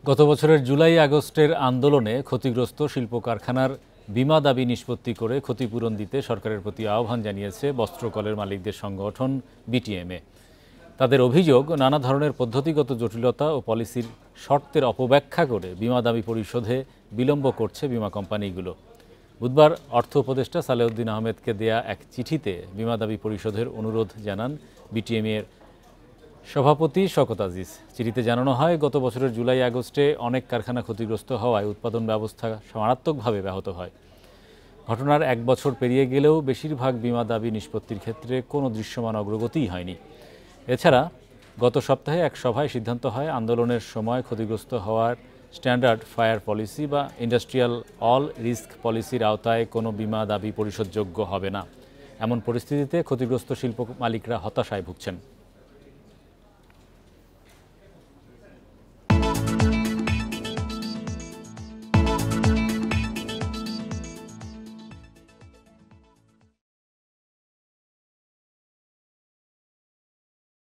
গত বছরের জুলাই আগস্টের আন্দোলনে ক্ষতিগ্রস্ত শিল্প কারখানার বীমা দাবি নিষ্পত্তি করে ক্ষতিপূরণ দিতে সরকারের প্রতি আহ্বান জানিয়েছে বস্ত্রকলের মালিকদের সংগঠন বিটিএমএ। তাদের অভিযোগ, নানা ধরনের পদ্ধতিগত জটিলতা ও পলিসির শর্তের অপব্যাখ্যা করে বীমা দাবি পরিশোধে বিলম্ব করছে বীমা কোম্পানিগুলো। বুধবার অর্থ উপদেষ্টা সালেউদ্দিন আহমেদকে দেয়া এক চিঠিতে বীমা দাবি পরিশোধের অনুরোধ জানান বিটিএমএ-এর সভাপতি শওকত আজিজ। চিঠিতে জানানো হয়, গত বছরের জুলাই আগস্টে অনেক কারখানা ক্ষতিগ্রস্ত হওয়ায় উৎপাদন ব্যবস্থা মারাত্মকভাবে ব্যাহত হয়। ঘটনার এক বছর পেরিয়ে গেলেও বেশিরভাগ বীমা দাবি নিষ্পত্তির ক্ষেত্রে কোনো দৃশ্যমান অগ্রগতিই হয়নি। এছাড়া গত সপ্তাহে এক সভায় সিদ্ধান্ত হয়, আন্দোলনের সময় ক্ষতিগ্রস্ত হওয়ার স্ট্যান্ডার্ড ফায়ার পলিসি বা ইন্ডাস্ট্রিয়াল অল রিস্ক পলিসির আওতায় কোনো বীমা দাবি পরিশোধযোগ্য হবে না। এমন পরিস্থিতিতে ক্ষতিগ্রস্ত শিল্প মালিকরা হতাশায় ভুগছেন।